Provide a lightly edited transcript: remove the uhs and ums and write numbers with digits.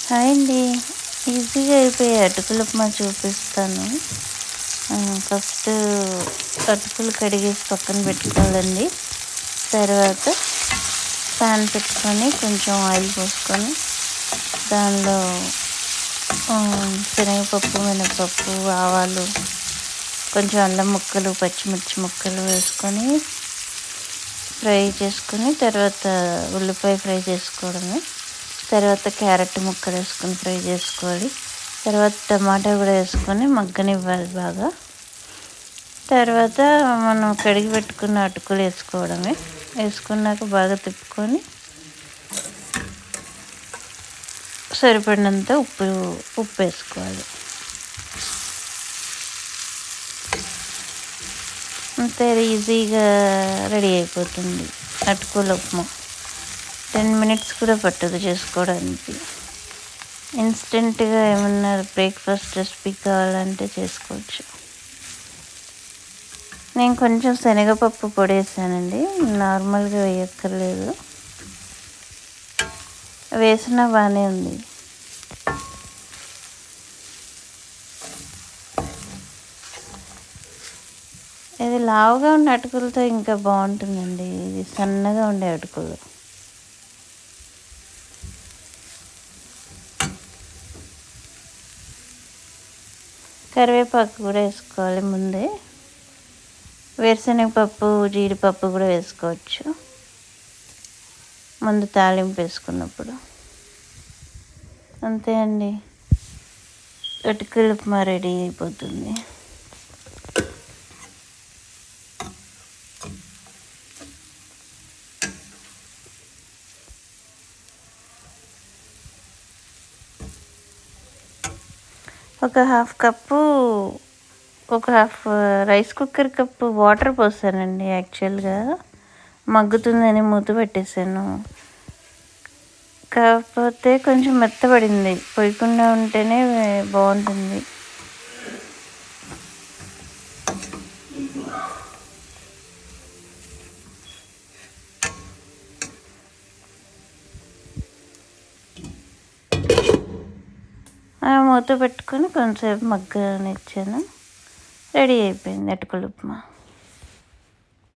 Hi అండి. ఈజీగా అయిపోయే అటుకులు ఉప్మా చూపిస్తాను. ఫస్ట్ అటుకులు కడిగేసి పక్కన పెట్టుకోవాలండి. తర్వాత ప్యాన్ పెట్టుకొని కొంచెం ఆయిల్ పోసుకొని దానిలో శనగపప్పు, మినపప్పు, ఆవాలు, కొంచెం అల్లం ముక్కలు, పచ్చిమిర్చి ముక్కలు వేసుకొని ఫ్రై చేసుకొని తర్వాత ఉల్లిపాయ ఫ్రై చేసుకోవడమే. తర్వాత క్యారెట్ ముక్కలు వేసుకొని ఫ్రై చేసుకోవాలి. తర్వాత టమాటా కూడా వేసుకొని మగ్గనివ్వాలి బాగా. తర్వాత మనం కడిగి పెట్టుకున్న అటుకులు వేసుకోవడమే. వేసుకున్నాక బాగా తిప్పుకొని సరిపడినంత ఉప్పు వేసుకోవాలి. అంతే, ఈజీగా రెడీ అయిపోతుంది అటుకుల ఉప్మా. 10 మినిట్స్ కూడా పట్టదు చేసుకోవడానికి. ఇన్స్టెంట్గా ఏమన్నా బ్రేక్ఫాస్ట్ రెసిపీ కావాలంటే చేసుకోవచ్చు. నేను కొంచెం శనగపప్పు పొడి వేసానండి, నార్మల్గా వేయక్కర్లేదు. వేసినా బాగానే ఉంది. ఇది లావుగా ఉండే అటుకులతో ఇంకా బాగుంటుందండి. ఇది సన్నగా ఉండే అటుకులు. కరివేపాకు కూడా వేసుకోవాలి ముందే. వేరుశనగపప్పు, జీడిపప్పు కూడా వేసుకోవచ్చు ముందు తాలింపు వేసుకున్నప్పుడు. అంతే అండి, అటుకుల ఉప్మా రెడీ అయిపోతుంది. ఒక half rice cooker cup water పోసానండి. యాక్చువల్గా మగ్గుతుందని మూత పెట్టేశాను, కాకపోతే కొంచెం మెత్తబడింది. పొయ్యకుండా ఉంటేనే బాగుంటుంది. మూత పెట్టుకొని కొంచెంసేపు మగ్గనిచ్చాను. రెడీ అయిపోయింది అటుకుల ఉప్మా.